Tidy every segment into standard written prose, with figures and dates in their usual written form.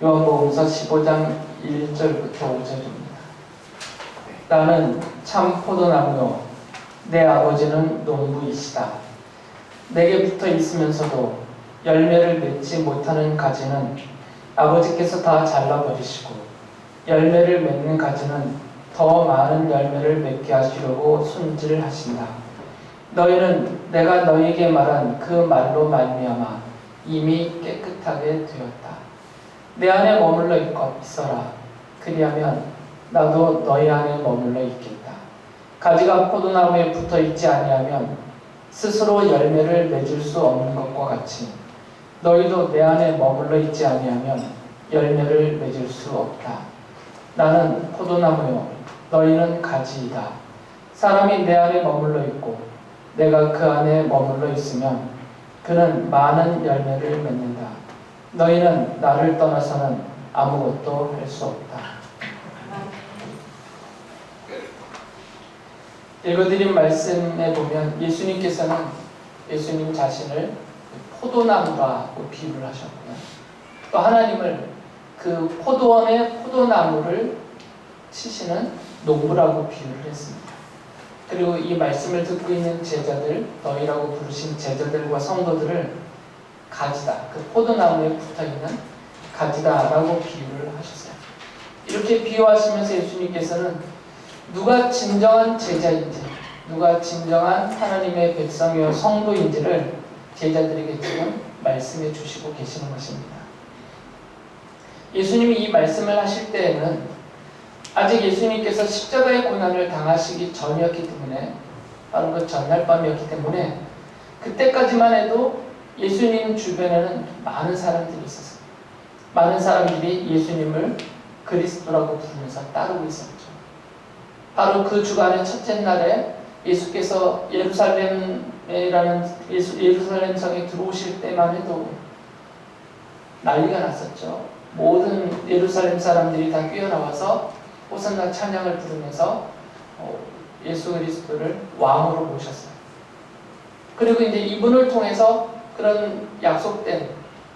요한복음서 15장 1절부터 5절입니다. 나는 참 포도나무요 내 아버지는 농부이시다. 내게 붙어 있으면서도 열매를 맺지 못하는 가지는 아버지께서 다 잘라버리시고 열매를 맺는 가지는 더 많은 열매를 맺게 하시려고 손질하신다. 너희는 내가 너희에게 말한 그 말로 말미암아 이미 깨끗하게 되었다. 내 안에 머물러 있어라. 그리하면 나도 너희 안에 머물러 있겠다. 가지가 포도나무에 붙어 있지 아니하면 스스로 열매를 맺을 수 없는 것과 같이 너희도 내 안에 머물러 있지 아니하면 열매를 맺을 수 없다. 나는 포도나무요 너희는 가지이다. 사람이 내 안에 머물러 있고 내가 그 안에 머물러 있으면 그는 많은 열매를 맺는다. 너희는 나를 떠나서는 아무것도 할 수 없다. 읽어드린 말씀에 보면 예수님께서는 예수님 자신을 포도나무라고 비유를 하셨고요. 또 하나님을 그 포도원의 포도나무를 치시는 농부라고 비유를 했습니다. 그리고 이 말씀을 듣고 있는 제자들, 너희라고 부르신 제자들과 성도들을 가지다, 그 포도나무에 붙어있는 가지다라고 비유를 하셨어요. 이렇게 비유하시면서 예수님께서는 누가 진정한 제자인지, 누가 진정한 하나님의 백성이요 성도인지를 제자들에게 지금 말씀해 주시고 계시는 것입니다. 예수님이 이 말씀을 하실 때에는 아직 예수님께서 십자가의 고난을 당하시기 전이었기 때문에, 바로 그 전날 밤이었기 때문에 그때까지만 해도 예수님 주변에는 많은 사람들이 있었어요. 많은 사람들이 예수님을 그리스도라고 부르면서 따르고 있었죠. 바로 그 주간의 첫째 날에 예수께서 예루살렘 성에 들어오실 때만 해도 난리가 났었죠. 모든 예루살렘 사람들이 다 뛰어나와서 호산나 찬양을 부르면서 예수 그리스도를 왕으로 모셨어요. 그리고 이제 이분을 통해서 그런 약속된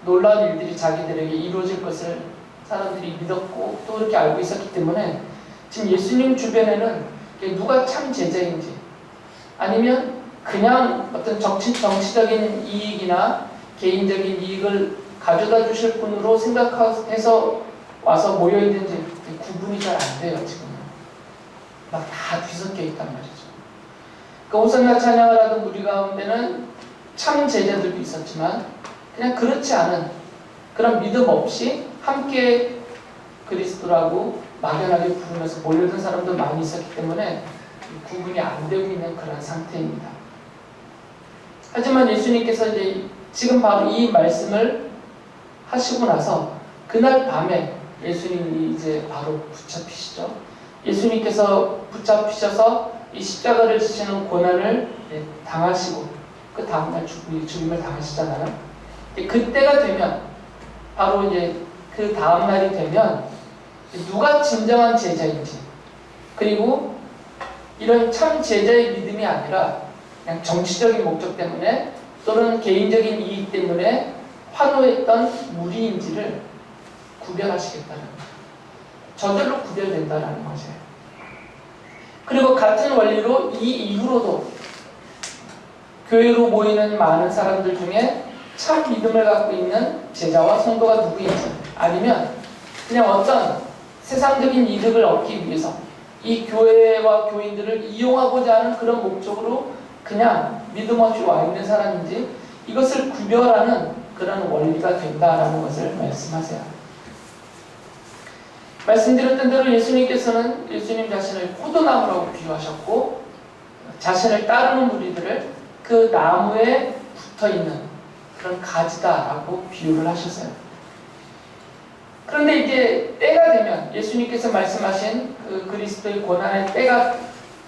놀라운 일들이 자기들에게 이루어질 것을 사람들이 믿었고 또 그렇게 알고 있었기 때문에 지금 예수님 주변에는 누가 참 제자인지, 아니면 그냥 어떤 정치적인 이익이나 개인적인 이익을 가져다 주실 분으로 생각해서 와서 모여있는지 구분이 잘 안 돼요. 지금은 막 다 뒤섞여 있단 말이죠. 그 호산나 찬양을 하던 무리 가운데는 참 제자들도 있었지만 그냥 그렇지 않은, 그런 믿음 없이 함께 그리스도라고 막연하게 부르면서 몰려든 사람도 많이 있었기 때문에 구분이 안 되고 있는 그런 상태입니다. 하지만 예수님께서 이제 지금 바로 이 말씀을 하시고 나서 그날 밤에 예수님이 이제 바로 붙잡히시죠. 예수님께서 붙잡히셔서 이 십자가를 지시는 고난을 당하시고 그 다음날 죽임을 당하시잖아요. 그때가 되면, 바로 이제 그 다음날이 되면 누가 진정한 제자인지, 그리고 이런 참 제자의 믿음이 아니라 그냥 정치적인 목적 때문에 또는 개인적인 이익 때문에 환호했던 무리인지를 구별하시겠다는 거죠. 저절로 구별된다는 거죠. 그리고 같은 원리로 이 이후로도 교회로 모이는 많은 사람들 중에 참 믿음을 갖고 있는 제자와 성도가 누구인지, 아니면 그냥 어떤 세상적인 이득을 얻기 위해서 이 교회와 교인들을 이용하고자 하는 그런 목적으로 그냥 믿음 없이 와 있는 사람인지, 이것을 구별하는 그런 원리가 된다라는 것을 말씀하세요. 말씀드렸던 대로 예수님께서는 예수님 자신을 포도나무라고 비유하셨고, 자신을 따르는 무리들을 그 나무에 붙어있는 그런 가지다라고 비유를 하셨어요. 그런데 이제 때가 되면, 예수님께서 말씀하신 그 그리스도의 고난의 때가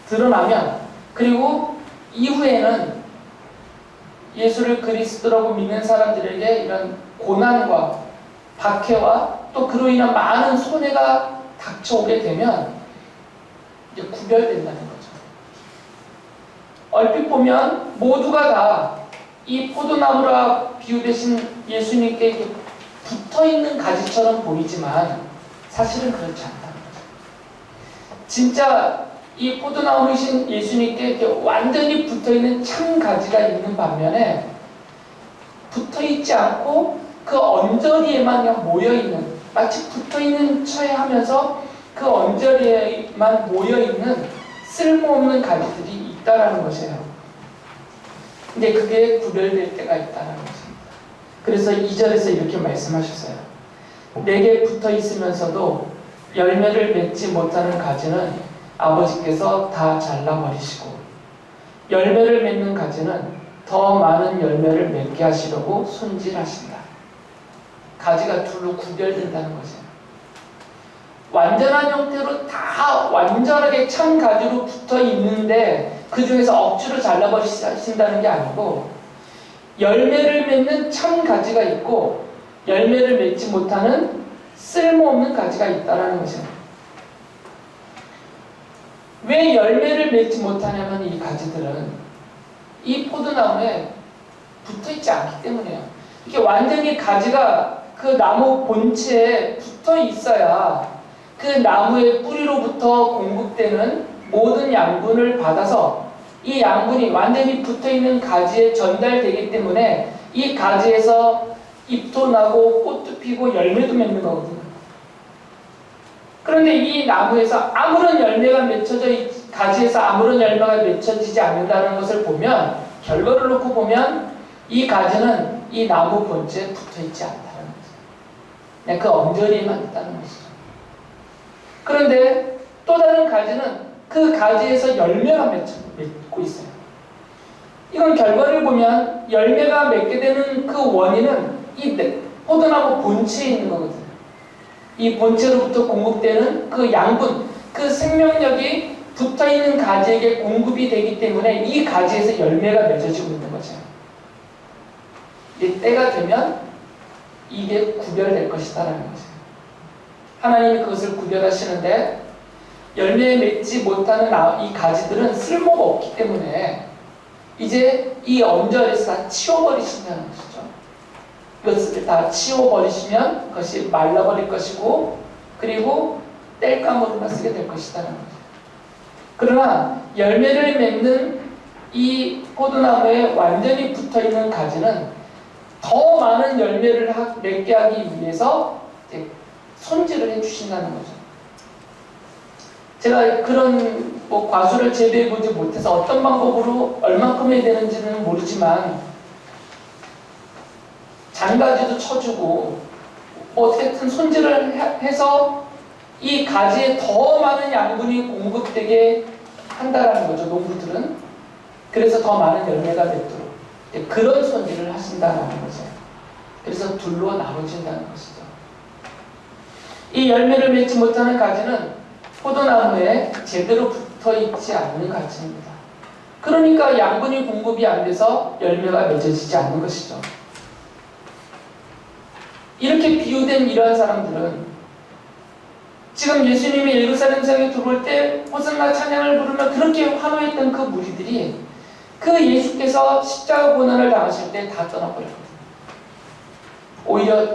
드러나면, 그리고 이후에는 예수를 그리스도라고 믿는 사람들에게 이런 고난과 박해와 또 그로 인한 많은 손해가 닥쳐오게 되면 이제 구별된다는 거죠. 얼핏 보면 모두가 다 이 포도나무라 비유되신 예수님께 붙어있는 가지처럼 보이지만 사실은 그렇지 않다는 거죠. 진짜 이 포도나무이신 예수님께 이렇게 완전히 붙어있는 참 가지가 있는 반면에 붙어있지 않고 그 언저리에만 그냥 모여있는, 마치 붙어있는 처에 하면서 그 언저리에만 모여있는 쓸모없는 가지들이 있다라는 것이에요. 근데 그게 구별될 때가 있다는 것입니다. 그래서 2절에서 이렇게 말씀하셨어요. 내게 붙어 있으면서도 열매를 맺지 못하는 가지는 아버지께서 다 잘라버리시고 열매를 맺는 가지는 더 많은 열매를 맺게 하시려고 손질하신다. 가지가 둘로 구별된다는 거죠. 완전한 형태로 다 완전하게 참 가지로 붙어 있는데 그 중에서 억지로 잘라버리신다는 게 아니고 열매를 맺는 참 가지가 있고 열매를 맺지 못하는 쓸모없는 가지가 있다는 것이에요. 왜 열매를 맺지 못하냐면 이 가지들은 이 포도나무에 붙어있지 않기 때문이에요. 이렇게 완전히 가지가 그 나무 본체에 붙어 있어야 그 나무의 뿌리로부터 공급되는 모든 양분을 받아서 이 양분이 완전히 붙어있는 가지에 전달되기 때문에 이 가지에서 잎도 나고 꽃도 피고 열매도 맺는 거거든요. 그런데 이 나무에서 아무런 열매가 가지에서 아무런 열매가 맺혀지지 않는다는 것을 보면, 결과를 놓고 보면 이 가지는 이 나무 본체에 붙어있지 않다는 거죠. 그냥 그 언저리에만 있다는 것이죠. 그런데 또 다른 가지는 그 가지에서 열매가 맺고 있어요. 이건 결과를 보면 열매가 맺게 되는 그 원인은 이 포도나무 본체에 있는 거거든요. 이 본체로부터 공급되는 그 양분, 그 생명력이 붙어있는 가지에게 공급이 되기 때문에 이 가지에서 열매가 맺어지고 있는 거죠. 이제 때가 되면 이게 구별될 것이다라는 거죠. 하나님이 그것을 구별하시는데 열매 맺지 못하는 이 가지들은 쓸모가 없기 때문에 이제 이 언저리에서 다 치워버리신다는 것이죠. 이것을 다 치워버리시면 그것이 말라버릴 것이고 그리고 땔감으로만 쓰게 될 것이다라는 거죠. 그러나 열매를 맺는 이 포도나무에 완전히 붙어있는 가지는 더 많은 열매를 맺게 하기 위해서 손질을 해주신다는 거죠. 제가 그런 과수를 재배해보지 못해서 어떤 방법으로 얼만큼 해야 되는지는 모르지만 잔가지도 쳐주고 어떻게든 손질을 해서 이 가지에 더 많은 양분이 공급되게 한다라는 거죠. 농부들은. 그래서 더 많은 열매가 맺도록 그런 손질을 하신다는 거죠. 그래서 둘로 나눠진다는 것이죠. 이 열매를 맺지 못하는 가지는 포도나무에 제대로 붙어있지 않는 가지입니다. 그러니까 양분이 공급이 안 돼서 열매가 맺어지지 않는 것이죠. 이렇게 비유된 이러한 사람들은 지금 예수님이 예루살렘 성에 들어올 때 호산나 찬양을 부르며 그렇게 환호했던 그 무리들이 그 예수께서 십자가 고난을 당하실 때 다 떠나버렸거든요. 오히려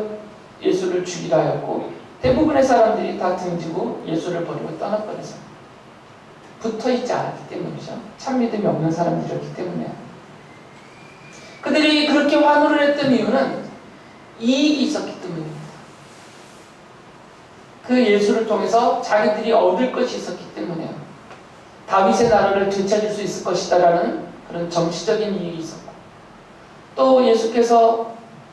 예수를 죽이라 하였고 대부분의 사람들이 다 등지고 예수를 버리고 떠나버려서 붙어있지 않았기 때문이죠. 참 믿음이 없는 사람들이었기 때문에. 그들이 그렇게 환호를 했던 이유는 이익이 있었기 때문입니다. 그 예수를 통해서 자기들이 얻을 것이 있었기 때문에요. 다윗의 나라를 되찾을 수 있을 것이다라는 그런 정치적인 이익이 있었고 또 예수께서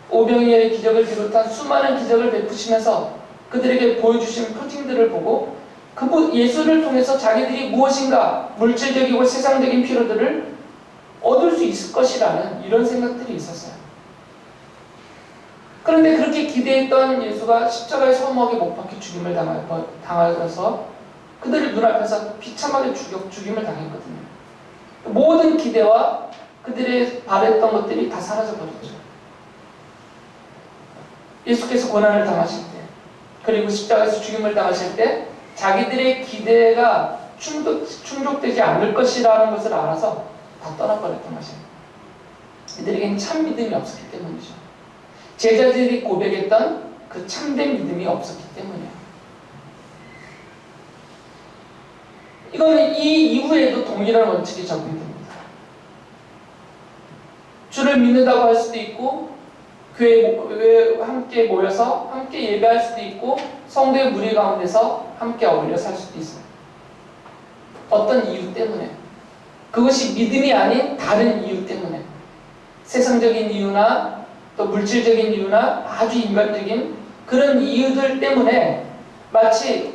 오병이어의 기적을 비롯한 수많은 기적을 베푸시면서 그들에게 보여주신 표징들을 보고 그 예수를 통해서 자기들이 무엇인가 물질적이고 세상적인 필요들을 얻을 수 있을 것이라는 이런 생각들이 있었어요. 그런데 그렇게 기대했던 예수가 십자가에 서먹에 못 박혀 죽임을 당하여서 그들의 눈앞에서 비참하게 죽임을 당했거든요. 모든 기대와 그들의 바랬던 것들이 다 사라져버렸죠. 예수께서 고난을 당하실 때 그리고 십자가에서 죽임을 당하실 때 자기들의 기대가 충족되지 않을 것이라는 것을 알아서 다 떠나버렸던 것입니다. 이들에게는 참 믿음이 없었기 때문이죠. 제자들이 고백했던 그 참된 믿음이 없었기 때문이에요. 이거는 이 이후에도 동일한 원칙이 적용됩니다. 주를 믿는다고 할 수도 있고, 교회에 함께 모여서 함께 예배할 수도 있고, 성도의 무리 가운데서 함께 어울려 살 수도 있어요. 어떤 이유 때문에, 그것이 믿음이 아닌 다른 이유 때문에, 세상적인 이유나 또 물질적인 이유나 아주 인간적인 그런 이유들 때문에 마치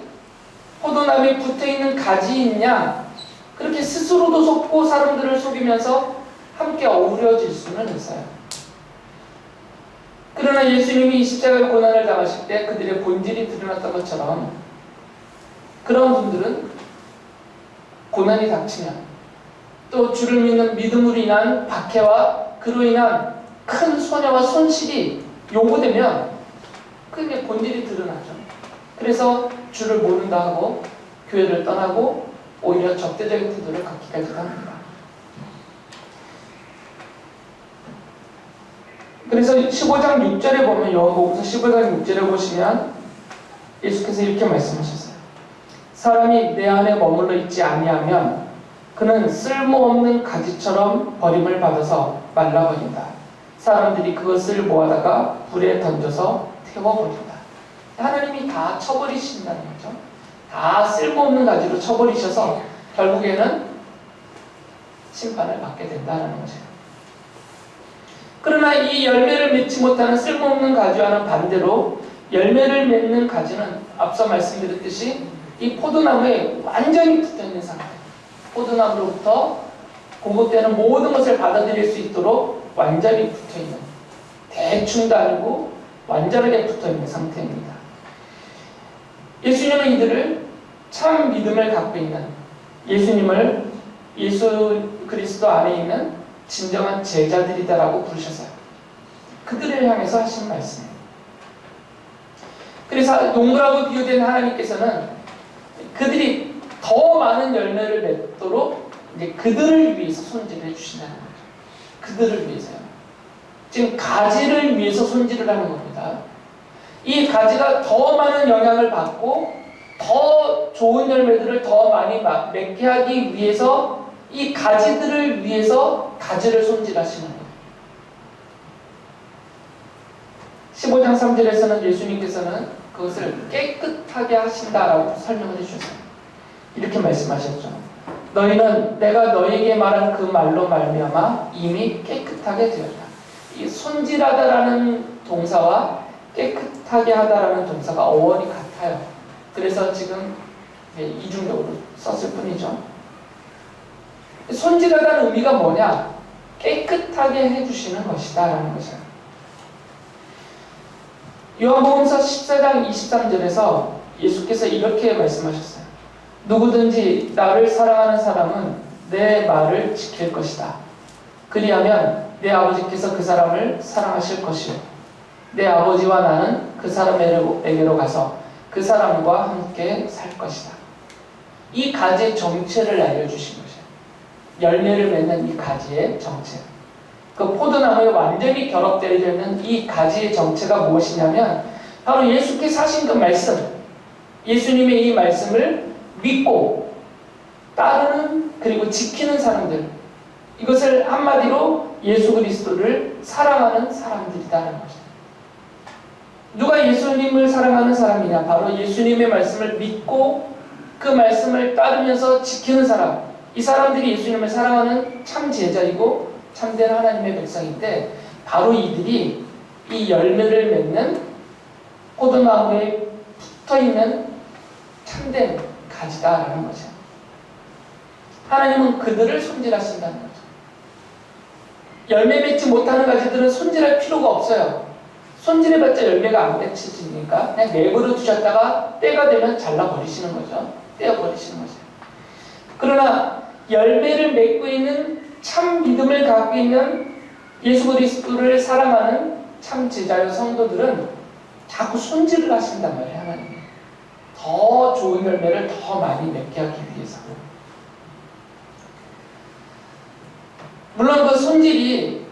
포도나무에 붙어있는 가지인 양 그렇게 스스로도 속고 사람들을 속이면서 함께 어우러질 수는 있어요. 그러나 예수님이 이 십자가의 고난을 당하실 때 그들의 본질이 드러났던 것처럼 그런 분들은 고난이 닥치면 또 주를 믿는 믿음으로 인한 박해와 그로 인한 큰 손해와 손실이 요구되면 그게 본질이 드러나죠. 그래서 주를 모른다 하고 교회를 떠나고 오히려 적대적인 태도를 갖기까지 합니다. 그래서 15장 6절에 보면 요한복음서 15장 6절에 보시면 예수께서 이렇게 말씀하셨어요. 사람이 내 안에 머물러 있지 아니하면 그는 쓸모없는 가지처럼 버림을 받아서 말라버린다. 사람들이 그것을 모아다가 불에 던져서 태워버린다. 하나님이 다 쳐버리신다는 거죠. 다 쓸모없는 가지로 쳐버리셔서 결국에는 심판을 받게 된다는 거죠. 그러나 이 열매를 맺지 못하는 쓸모없는 가지와는 반대로 열매를 맺는 가지는 앞서 말씀드렸듯이 이 포도나무에 완전히 붙어있는 상태. 포도나무로부터 공급되는 모든 것을 받아들일 수 있도록 완전히 붙어있는, 대충도 아니고 완전하게 붙어있는 상태입니다. 예수님은 이들을 참 믿음을 갖고 있는, 예수님을 예수 그리스도 안에 있는 진정한 제자들이다라고 부르셨어요. 그들을 향해서 하신 말씀이에요. 그래서 농부라고 비유된 하나님께서는 그들이 더 많은 열매를 맺도록 이제 그들을 위해서 손질을 해주신다는 거죠. 그들을 위해서요. 지금 가지를 위해서 손질을 하는 겁니다. 이 가지가 더 많은 영향을 받고 더 좋은 열매들을 더 많이 맺게 하기 위해서 이 가지들을 위해서 가지를 손질하시는 거예요. 15장 3절에서는 예수님께서는 그것을 깨끗하게 하신다라고 설명을 해주셨어요. 이렇게 말씀하셨죠. 너희는 내가 너희에게 말한 그 말로 말미암아 이미 깨끗하게 되었다. 이 손질하다라는 동사와 깨끗하게 하다라는 동사가 어원이 같아요. 그래서 지금 이중적으로 썼을 뿐이죠. 손질하다는 의미가 뭐냐? 깨끗하게 해주시는 것이다 라는 것이에요. 요한복음서 14장 23절에서 예수께서 이렇게 말씀하셨어요. 누구든지 나를 사랑하는 사람은 내 말을 지킬 것이다. 그리하면 내 아버지께서 그 사람을 사랑하실 것이요 내 아버지와 나는 그 사람에게로 가서 그 사람과 함께 살 것이다. 이 가지의 정체를 알려주신 것이에요. 열매를 맺는 이 가지의 정체. 그 포도나무에 완전히 결합되어 있는 이 가지의 정체가 무엇이냐면 바로 예수께서 하신 그 말씀, 예수님의 이 말씀을 믿고 따르는 그리고 지키는 사람들, 이것을 한마디로 예수 그리스도를 사랑하는 사람들이라는 것입니다. 누가 예수님을 사랑하는 사람이냐? 바로 예수님의 말씀을 믿고 그 말씀을 따르면서 지키는 사람. 이 사람들이 예수님을 사랑하는 참 제자이고 참된 하나님의 백성인데 바로 이들이 이 열매를 맺는 포도나무에 붙어있는 참된 가지다라는 거죠. 하나님은 그들을 손질하신다는 거죠. 열매 맺지 못하는 가지들은 손질할 필요가 없어요. 손질해봤자 열매가 안 맺혀지니까 그냥 내버려 두셨다가 때가 되면 잘라버리시는 거죠. 떼어버리시는 거죠. 그러나 열매를 맺고 있는 참 믿음을 갖고 있는 예수 그리스도를 사랑하는 참 제자의 성도들은 자꾸 손질을 하신단 말이에요. 하나님. 더 좋은 열매를 더 많이 맺게 하기 위해서. 물론 그 손질이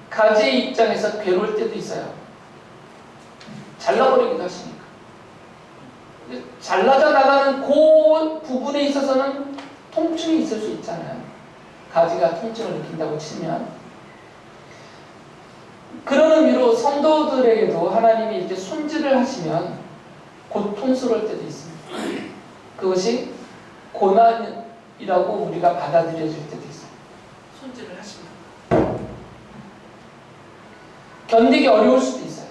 가지의 입장에서 괴로울 때도 있어요. 잘라버리기도 하시니까. 잘라져 나가는 그 부분에 있어서는 통증이 있을 수 있잖아요. 가지가 통증을 느낀다고 치면. 그런 의미로 성도들에게도 하나님이 이렇게 손질을 하시면 고통스러울 때도 있습니다. 그것이 고난이라고 우리가 받아들여질 때도 있어요. 손질을 하시면. 견디기 어려울 수도 있어요.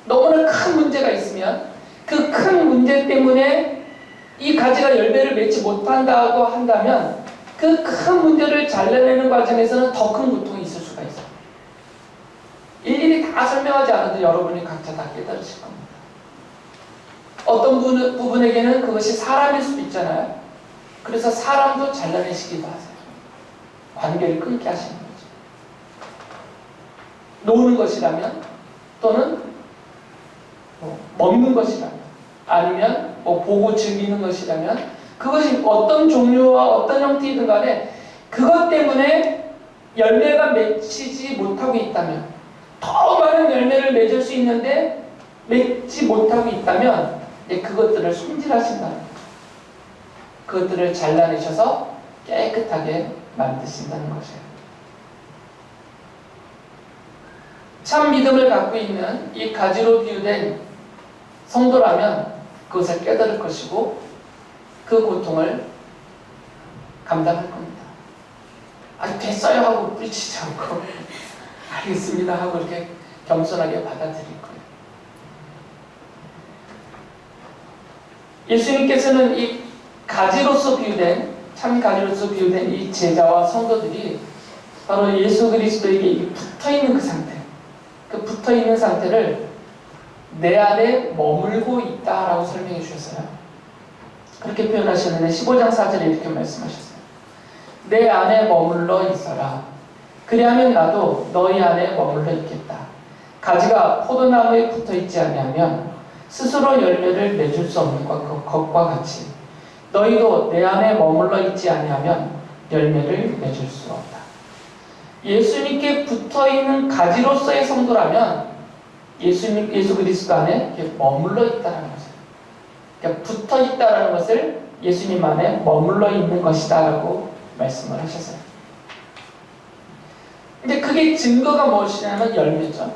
너무나 큰 문제가 있으면 그 큰 문제 때문에 이 가지가 열매를 맺지 못한다고 한다면 그 큰 문제를 잘라내는 과정에서는 더 큰 고통이 있을 수가 있어요. 일일이 다 설명하지 않아도 여러분이 각자 다 깨달으실 겁니다. 어떤 부분에게는 그것이 사람일 수도 있잖아요. 그래서 사람도 잘라내시기도 하세요. 관계를 끊게 하시는 거죠. 노는 것이라면, 또는 먹는 것이라면, 아니면 보고 즐기는 것이라면, 그것이 어떤 종류와 어떤 형태이든 간에 그것 때문에 열매가 맺히지 못하고 있다면, 더 많은 열매를 맺을 수 있는데 맺지 못하고 있다면 그것들을 손질하신다는 거죠. 그것들을 잘라내셔서 깨끗하게 만드신다는 것이에요. 참 믿음을 갖고 있는 이 가지로 비유된 성도라면 그것을 깨달을 것이고 그 고통을 감당할 겁니다. 아니 됐어요 하고 뿌리치지 않고 알겠습니다 하고 이렇게 겸손하게 받아들일 거예요. 예수님께서는 이 가지로서 비유된, 참 가지로서 비유된 이 제자와 성도들이 바로 예수 그리스도에게 붙어있는 그 상태, 그 붙어있는 상태를 내 안에 머물고 있다라고 설명해 주셨어요. 그렇게 표현하셨는데 15장 4절에 이렇게 말씀하셨어요. 내 안에 머물러 있어라. 그리하면 나도 너희 안에 머물러 있겠다. 가지가 포도나무에 붙어있지 아니하면 스스로 열매를 맺을 수 없는 것과 같이 너희도 내 안에 머물러 있지 아니하면 열매를 맺을 수 없다. 예수님께 붙어있는 가지로서의 성도라면 예수 그리스도 안에 머물러 있다는 것이에요. 그러니까 붙어있다는 것을 예수님 안에 머물러 있는 것이다 라고 말씀을 하셨어요. 근데 그게 증거가 무엇이냐면 열매죠.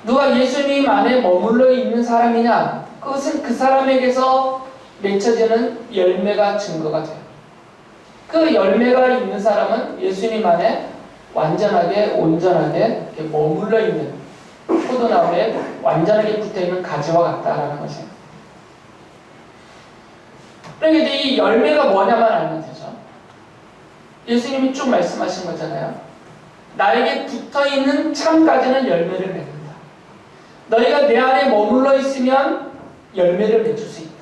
누가 예수님 안에 머물러 있는 사람이냐, 그것은 그 사람에게서 맺혀지는 열매가 증거가 돼요. 그 열매가 있는 사람은 예수님 안에 완전하게 온전하게 이렇게 머물러 있는 포도나무에 완전하게 붙어있는 가지와 같다라는 것이에요. 그러니까 이제 이 열매가 뭐냐만 알면 되죠. 예수님이 쭉 말씀하신 거잖아요. 나에게 붙어있는 참 가지는 열매를 맺는다. 너희가 내 안에 머물러 있으면 열매를 맺을 수 있다.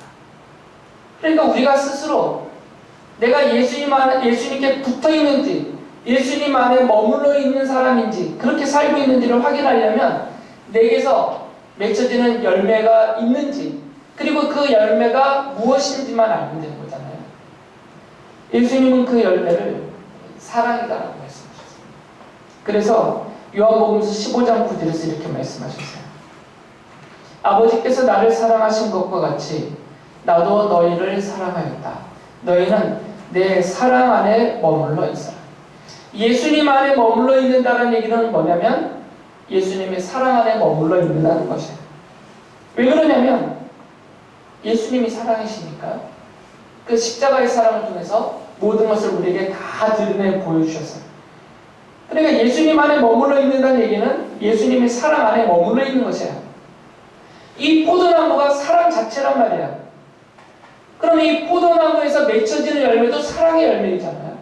그러니까 우리가 스스로 내가 예수님께 붙어있는지, 예수님 안에 머물러 있는 사람인지, 그렇게 살고 있는지를 확인하려면 내게서 맺혀지는 열매가 있는지, 그리고 그 열매가 무엇인지만 알면 되는 거잖아요. 예수님은 그 열매를 사랑이다라고 말씀하셨어요. 그래서 요한복음서 15장 9절에서 이렇게 말씀하셨어요. 아버지께서 나를 사랑하신 것과 같이 나도 너희를 사랑하였다. 너희는 내 사랑 안에 머물러 있어라. 예수님 안에 머물러 있는다는 얘기는 뭐냐면 예수님의 사랑 안에 머물러 있는다는 것이에요. 왜 그러냐면 예수님이 사랑이시니까 그 십자가의 사랑을 통해서 모든 것을 우리에게 다 드러내 보여주셨어요. 그러니까 예수님 안에 머물러 있는다는 얘기는 예수님의 사랑 안에 머물러 있는 것이에요. 이 포도나무가 사랑 자체란 말이에요. 그럼 이 포도나무에서 맺혀지는 열매도 사랑의 열매이잖아요.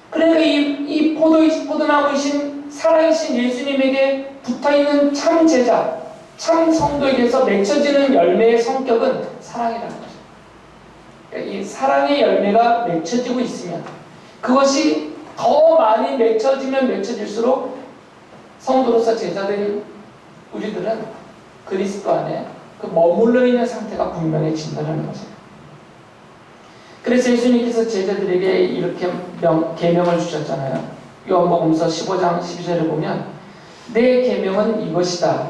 그러니까 이 포도나무이신 사랑이신 예수님에게 붙어있는 참 제자, 참 성도에게서 맺혀지는 열매의 성격은 사랑이라는 거죠. 그러니까 이 사랑의 열매가 맺혀지고 있으면 그것이 더 많이 맺혀지면 맺혀질수록 성도로서 제자된 우리들은 그리스도 안에 그 머물러 있는 상태가 분명해진다는 거죠. 그래서 예수님께서 제자들에게 이렇게 계명을 주셨잖아요. 요한복음서 15장 12절에 보면 내 계명은 이것이다.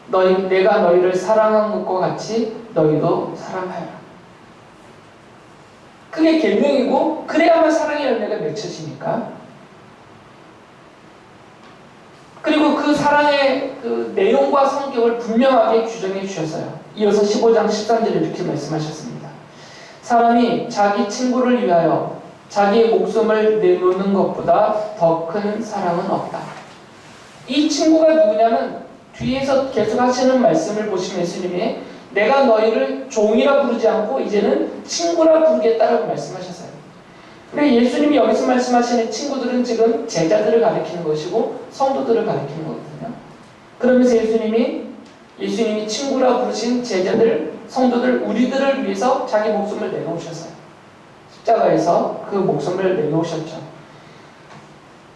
내가 너희를 사랑한 것과 같이 너희도 사랑하여라. 그게 계명이고 그래야만 사랑의 열매가 맺혀지니까. 그리고 그 사랑의 그 내용과 성격을 분명하게 규정해 주셨어요. 이어서 15장 13절에 이렇게 말씀하셨습니다. 사람이 자기 친구를 위하여 자기의 목숨을 내놓는 것보다 더 큰 사랑은 없다. 이 친구가 누구냐면 뒤에서 계속 하시는 말씀을 보시면 예수님이 내가 너희를 종이라 부르지 않고 이제는 친구라 부르겠다라고 말씀하셨어요. 근데 예수님이 여기서 말씀하시는 친구들은 지금 제자들을 가리키는 것이고 성도들을 가리키는 거거든요. 그러면서 예수님이 친구라 부르신 제자들, 성도들, 우리들을 위해서 자기 목숨을 내놓으셨어요. 십자가에서 그 목숨을 내놓으셨죠.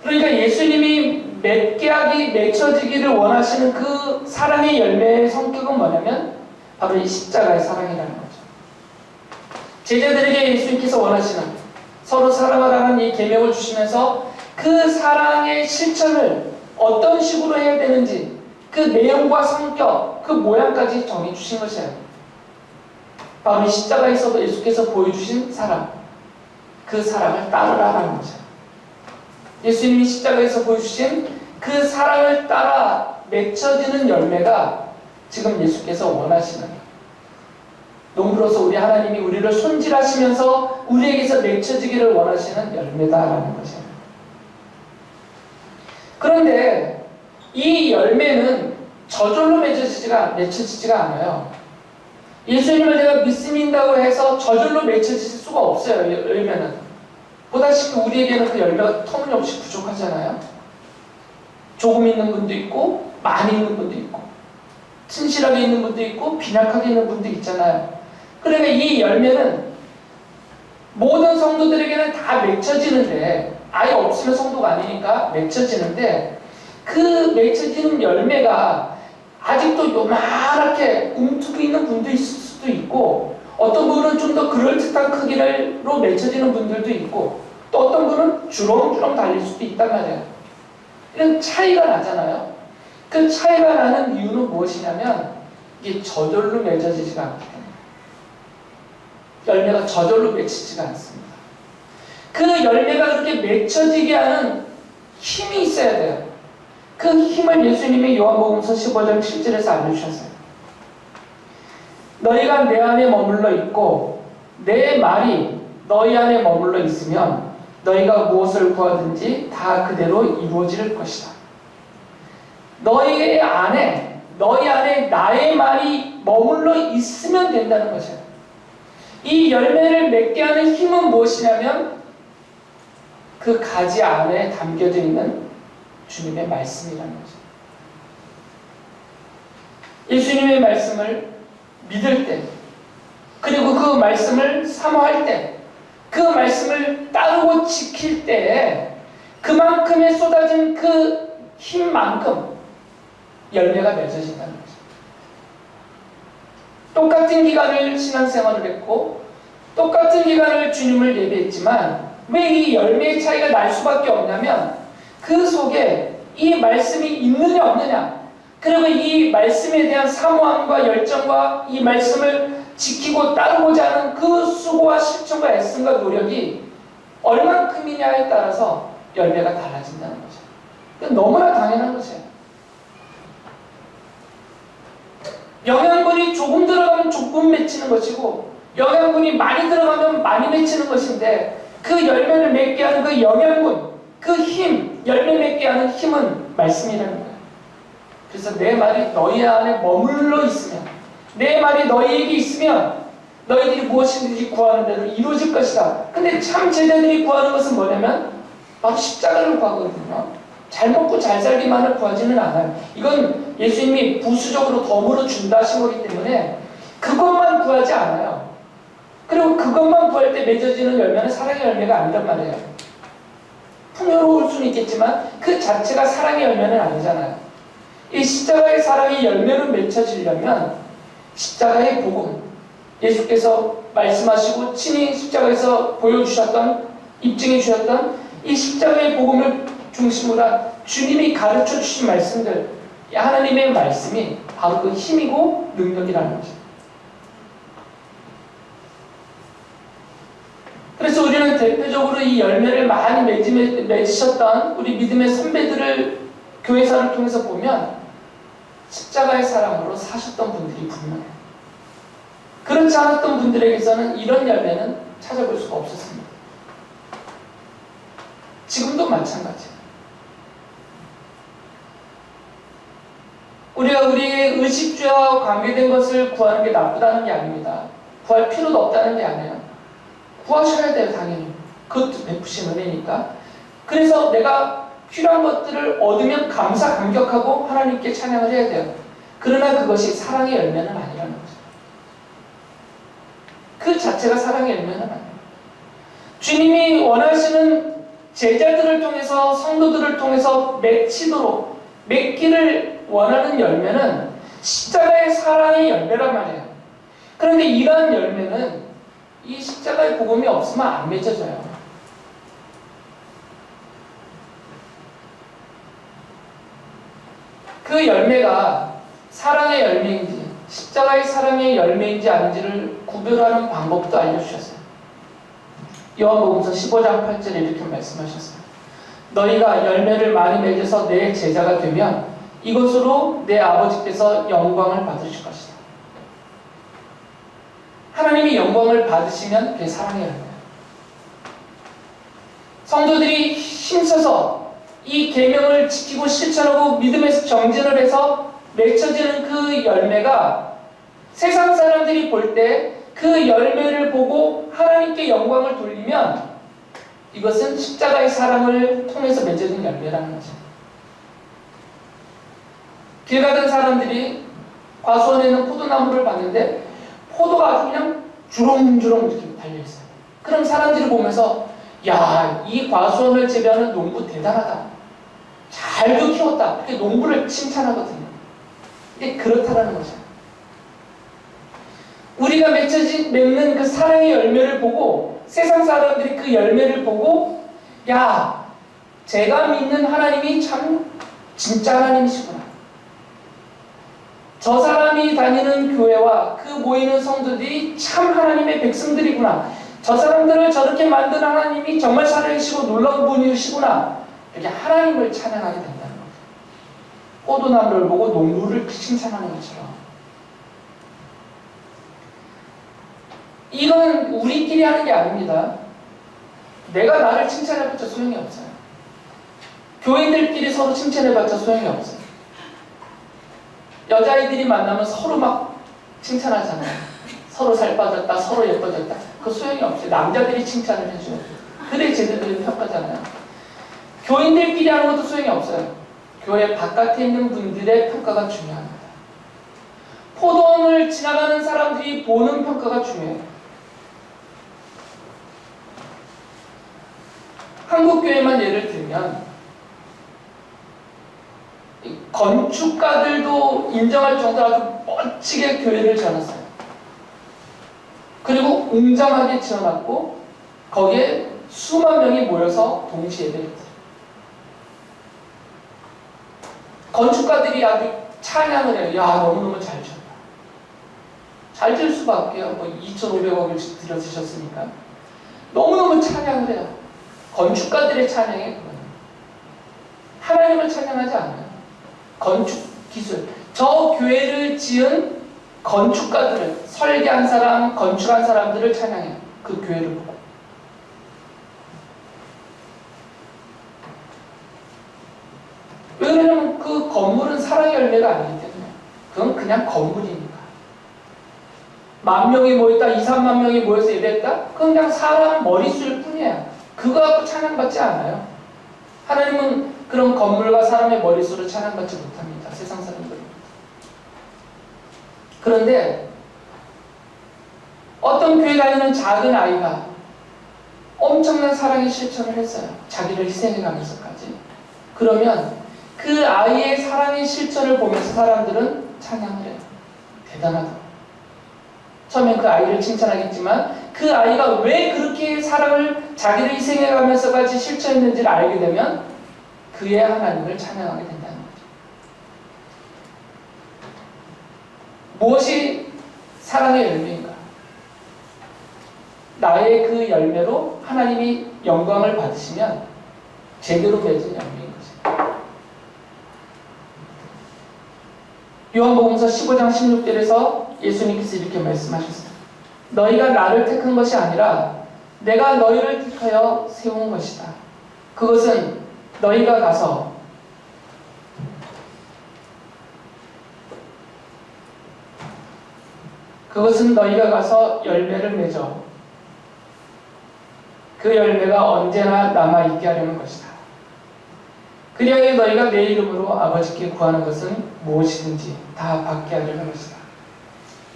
그러니까 예수님이 맺혀지기를 원하시는 그 사랑의 열매의 성격은 뭐냐면 바로 이 십자가의 사랑이라는 거죠. 제자들에게 예수님께서 원하시는 서로 사랑하라는 이 계명을 주시면서 그 사랑의 실천을 어떤 식으로 해야 되는지 그 내용과 성격, 그 모양까지 정해주신 것이에요. 바로 이 십자가에서도 예수께서 보여주신 사랑, 그 사랑을 따르라라는 거죠. 예수님이 십자가에서 보여주신 그 사랑을 따라 맺혀지는 열매가 지금 예수께서 원하시는, 농부로서 우리 하나님이 우리를 손질하시면서 우리에게서 맺혀지기를 원하시는 열매다라는 것이에요. 그런데 이 열매는 저절로 맺혀지지가 않아요. 예수님을 내가 믿습니다고 해서 저절로 맺혀질 수가 없어요. 열매는. 보다시피 우리에게는 그 열매가 터무니없이 부족하잖아요. 조금 있는 분도 있고 많이 있는 분도 있고 친실하게 있는 분도 있고 빈약하게 있는 분도 있잖아요. 그러니까 이 열매는 모든 성도들에게는 다 맺혀지는데, 아예 없으면 성도가 아니니까 맺혀지는데, 그 맺혀지는 열매가 아직도 요만하게 움트고 있는 분도 있을 수도 있고, 어떤 분은 좀 더 그럴듯한 크기로 맺혀지는 분들도 있고, 또 어떤 분은 주렁주렁 달릴 수도 있단 말이에요. 이런 차이가 나잖아요. 그 차이가 나는 이유는 무엇이냐면 이게 저절로 맺어지지가 않기 때문에. 열매가 저절로 맺히지가 않습니다. 그 열매가 그렇게 맺혀지게 하는 힘이 있어야 돼요. 그 힘을 예수님이 요한복음서 15장 7절에서 알려주셨어요. 너희가 내 안에 머물러 있고 내 말이 너희 안에 머물러 있으면 너희가 무엇을 구하든지 다 그대로 이루어질 것이다. 너희 안에 나의 말이 머물러 있으면 된다는 것이에요. 이 열매를 맺게 하는 힘은 무엇이냐면 그 가지 안에 담겨져 있는 주님의 말씀이라는 거죠. 예수님의 말씀을 믿을 때, 그리고 그 말씀을 사모할 때, 그 말씀을 따르고 지킬 때에 그만큼에 쏟아진 그 힘만큼 열매가 맺어진다는 거죠. 똑같은 기간을 신앙생활을 했고 똑같은 기간을 주님을 예배했지만 왜 이 열매의 차이가 날 수밖에 없냐면 그 속에 이 말씀이 있느냐 없느냐, 그리고 이 말씀에 대한 사모함과 열정과 이 말씀을 지키고 따르고자 하는 그 수고와 실천과 애씀과 노력이 얼만큼이냐에 따라서 열매가 달라진다는 거죠. 너무나 당연한 것이에요. 영양분이 조금 들어가면 조금 맺히는 것이고 영양분이 많이 들어가면 많이 맺히는 것인데, 그 열매를 맺게 하는 그 영양분, 그 힘, 열매 맺게 하는 힘은 말씀이라는 거예요. 그래서 내 말이 너희 안에 머물러 있으면, 내 말이 너희에게 있으면 너희들이 무엇이든지 구하는 대로 이루어질 것이다. 근데 참 제자들이 구하는 것은 뭐냐면 바로 십자가를 구하거든요. 잘 먹고 잘 살기만을 구하지는 않아요. 이건 예수님이 부수적으로 덤으로 준다 하신 거기 때문에 그것만 구하지 않아요. 그리고 그것만 구할 때 맺어지는 열매는 사랑의 열매가 아니란 말이에요. 풍요로울 수는 있겠지만 그 자체가 사랑의 열매는 아니잖아요. 이 십자가의 사랑의 열매로 맺혀지려면 십자가의 복음, 예수께서 말씀하시고 친히 십자가에서 보여주셨던, 입증해 주셨던 이 십자가의 복음을 중심으로 한 주님이 가르쳐 주신 말씀들, 이 하나님의 말씀이 바로 그 힘이고 능력이라는 거죠. 그래서 우리는 대표적으로 이 열매를 많이 맺으셨던 우리 믿음의 선배들을 교회사를 통해서 보면 십자가의 사랑으로 사셨던 분들이 분명해요. 그렇지 않았던 분들에게서는 이런 열매는 찾아볼 수가 없었습니다. 지금도 마찬가지예요. 우리가 우리의 의식주와 관계된 것을 구하는 게 나쁘다는 게 아닙니다. 구할 필요도 없다는 게 아니에요. 구하셔야 돼요, 당연히. 그것도 베푸신 은혜니까. 그래서 내가 필요한 것들을 얻으면 감사, 감격하고 하나님께 찬양을 해야 돼요. 그러나 그것이 사랑의 열매는 아니라는 거죠. 그 자체가 사랑의 열매는 아니에요. 주님이 원하시는 제자들을 통해서, 성도들을 통해서 맺기를 원하는 열매는 십자가의 사랑의 열매란 말이에요. 그런데 이러한 열매는 이 십자가의 복음이 없으면 안 맺어져요. 그 열매가 사랑의 열매인지 십자가의 사랑의 열매인지 아닌지를 구별하는 방법도 알려주셨어요. 요한복음서 15장 8절에 이렇게 말씀하셨어요. 너희가 열매를 많이 맺어서 내 제자가 되면 이것으로 내 아버지께서 영광을 받으실 것이다. 하나님이 영광을 받으시면 그게 사랑의 열매예요. 성도들이 힘써서 이 계명을 지키고 실천하고 믿음에서 정진을 해서 맺혀지는 그 열매가 세상 사람들이 볼 때 그 열매를 보고 하나님께 영광을 돌리면 이것은 십자가의 사랑을 통해서 맺어진 열매라는 거죠. 길 가던 사람들이 과수원에 있는 포도나무를 봤는데 포도가 아주 그냥 주렁주렁 이렇게 달려있어요. 그럼 사람들이 보면서 야, 이 과수원을 재배하는 농부 대단하다. 잘도 키웠다. 그렇게 농부를 칭찬하거든요. 이게 그렇다라는 거죠. 우리가 맺는 그 사랑의 열매를 보고 세상 사람들이 그 열매를 보고 야, 제가 믿는 하나님이 참 진짜 하나님이시구나. 저 사람이 다니는 교회와 그 모이는 성도들이 참 하나님의 백성들이구나. 저 사람들을 저렇게 만든 하나님이 정말 살아계시고 놀라운 분이시구나. 이렇게 하나님을 찬양하게 된다는 거죠. 포도나무를 보고 농부를 칭찬하는 것처럼. 이건 우리끼리 하는 게 아닙니다. 내가 나를 칭찬해봤자 소용이 없어요. 교인들끼리 서로 칭찬해봤자 소용이 없어요. 여자아이들이 만나면 서로 막 칭찬하잖아요. 서로 살 빠졌다, 서로 예뻐졌다. 그 소용이 없어요. 남자들이 칭찬을 해줘요. 그래 제대로 평가잖아요. 교인들끼리 하는 것도 소용이 없어요. 교회 바깥에 있는 분들의 평가가 중요합니다. 포도원을 지나가는 사람들이 보는 평가가 중요해요. 한국교회만 예를 들면 건축가들도 인정할 정도로 아주 멋지게 교회를 지어놨어요. 그리고 웅장하게 지어놨고 거기에 수만 명이 모여서 동시에 예배를 드려요. 건축가들이 아주 찬양을 해요. 야, 너무너무 잘 지었다. 잘 지을 수밖에요. 뭐 2,500억을 들여주셨으니까. 너무너무 찬양을 해요. 건축가들의 찬양이 그거예요. 하나님을 찬양하지 않아요. 건축 기술. 저 교회를 지은 건축가들을, 설계한 사람, 건축한 사람들을 찬양해요. 그 교회를 보고. 왜냐면 그 건물은 사랑의 열매가 아니기 때문에. 그건 그냥 건물이니까. 10,000명이 모였다, 2, 3만 명이 모여서 예배했다? 그건 그냥 사람 머릿수일 뿐이에요. 그거 갖고 찬양받지 않아요. 하나님은 그런 건물과 사람의 머릿수로 찬양받지 못합니다. 세상 사람들은. 그런데 어떤 교회 다니는 작은 아이가 엄청난 사랑의 실천을 했어요. 자기를 희생해가면서까지. 그러면 그 아이의 사랑의 실천을 보면서 사람들은 찬양을 해요. 대단하다. 처음엔 그 아이를 칭찬하겠지만 그 아이가 왜 그렇게 사랑을 자기를 희생해가면서까지 실천했는지를 알게 되면 그의 하나님을 찬양하게 된다는 거죠. 무엇이 사랑의 열매인가? 나의 그 열매로 하나님이 영광을 받으시면 제대로 맺은 열매인 거죠. 요한복음서 15장 16절에서 예수님께서 이렇게 말씀하셨어요. 너희가 나를 택한 것이 아니라 내가 너희를 택하여 세운 것이다. 그것은 너희가 가서 열매를 맺어 그 열매가 언제나 남아있게 하려는 것이다. 그리하여 너희가 내 이름으로 아버지께 구하는 것은 무엇이든지 다 받게 하려는 것이다.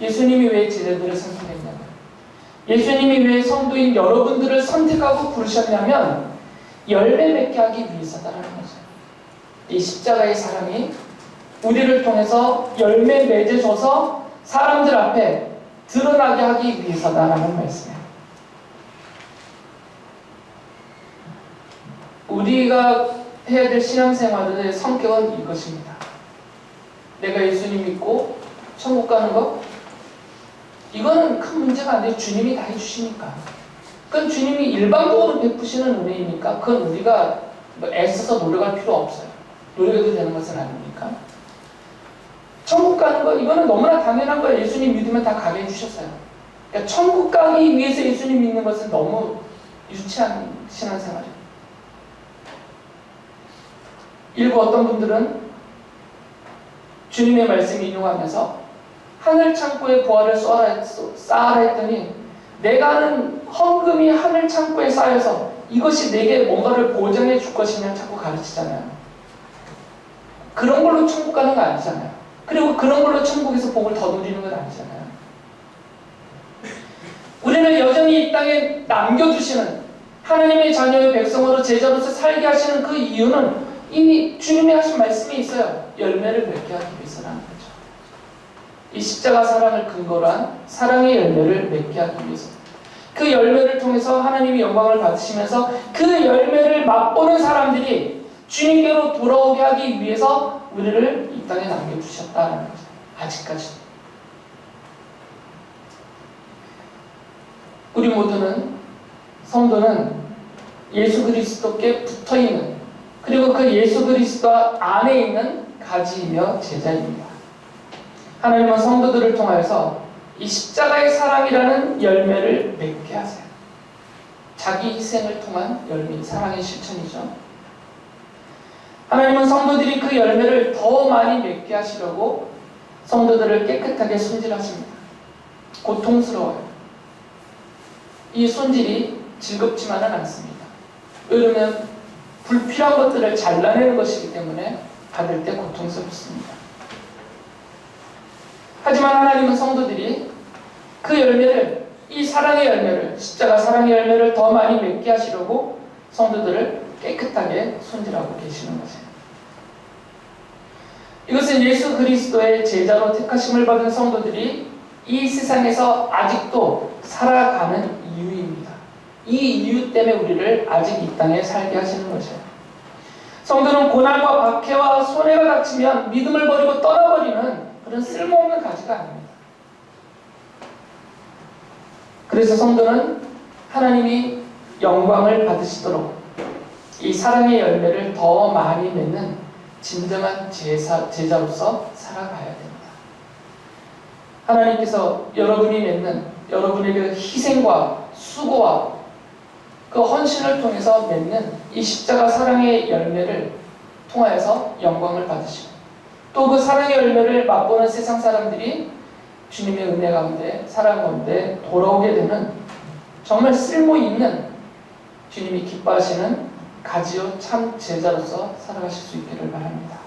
예수님이 왜 제자들을 선택했냐면, 예수님이 왜 성도인 여러분들을 선택하고 부르셨냐면 열매 맺게 하기 위해서다라는 거죠. 이 십자가의 사랑이 우리를 통해서 열매 맺어줘서 사람들 앞에 드러나게 하기 위해서다라는 말씀이에요. 우리가 해야 될 신앙생활의 성격은 이것입니다. 내가 예수님 믿고 천국 가는 거? 이거는 큰 문제가 안 돼요. 주님이 다 해주시니까. 그건 주님이 일방적으로 베푸시는 은혜이니까 그건 우리가 애써서 노력할 필요 없어요. 노력해도 되는 것은 아닙니까? 천국 가는 거, 이거는 너무나 당연한 거예요. 예수님 믿으면 다 가게 해주셨어요. 그러니까 천국 가기 위해서 예수님 믿는 것은 너무 유치한 신앙생활이에요. 일부 어떤 분들은 주님의 말씀 인용하면서 하늘 창고에 보화를 쌓아라 했더니 내가 하는 헌금이 하늘 창고에 쌓여서 이것이 내게 뭔가를 보장해 줄 것이냐 자꾸 가르치잖아요. 그런 걸로 천국 가는 거 아니잖아요. 그리고 그런 걸로 천국에서 복을 더 누리는 건 아니잖아요. 우리는 여전히 이 땅에 남겨주시는 하나님의 자녀의 백성으로 제자로서 살게 하시는 그 이유는 이미 주님이 하신 말씀이 있어요. 열매를 맺게 하기 위해서라는 거죠. 이 십자가 사랑을 근거로 한 사랑의 열매를 맺게 하기 위해서, 그 열매를 통해서 하나님이 영광을 받으시면서 그 열매를 맛보는 사람들이 주님께로 돌아오게 하기 위해서 우리를 이 땅에 남겨주셨다는 거죠. 아직까지 우리 모두는, 성도는 예수 그리스도께 붙어있는, 그리고 그 예수 그리스도 안에 있는 가지이며 제자입니다. 하나님은 성도들을 통하여서 이 십자가의 사랑이라는 열매를 맺게 하세요. 자기 희생을 통한 열매, 사랑의 실천이죠. 하나님은 성도들이 그 열매를 더 많이 맺게 하시려고 성도들을 깨끗하게 손질하십니다. 고통스러워요. 이 손질이 즐겁지만은 않습니다. 왜냐하면 불필요한 것들을 잘라내는 것이기 때문에 받을 때 고통스럽습니다. 하지만 하나님은 성도들이 그 열매를, 이 사랑의 열매를, 십자가 사랑의 열매를 더 많이 맺게 하시려고 성도들을 깨끗하게 손질하고 계시는 것이에요. 이것은 예수 그리스도의 제자로 택하심을 받은 성도들이 이 세상에서 아직도 살아가는 이유입니다. 이 이유 때문에 우리를 아직 이 땅에 살게 하시는 것이에요. 성도는 고난과 박해와 손해가 닥치면 믿음을 버리고 떠나버리는 그런 쓸모없는 가지가 아닙니다. 그래서 성도는 하나님이 영광을 받으시도록 이 사랑의 열매를 더 많이 맺는 진정한 제자로서 살아가야 됩니다. 하나님께서 여러분이 맺는, 여러분의 그 희생과 수고와 그 헌신을 통해서 맺는 이 십자가 사랑의 열매를 통하여서 영광을 받으시고, 또 그 사랑의 열매를 맛보는 세상 사람들이 주님의 은혜 가운데, 사랑 가운데 돌아오게 되는 정말 쓸모있는, 주님이 기뻐하시는 가지요 참 제자로서 살아가실 수 있기를 바랍니다.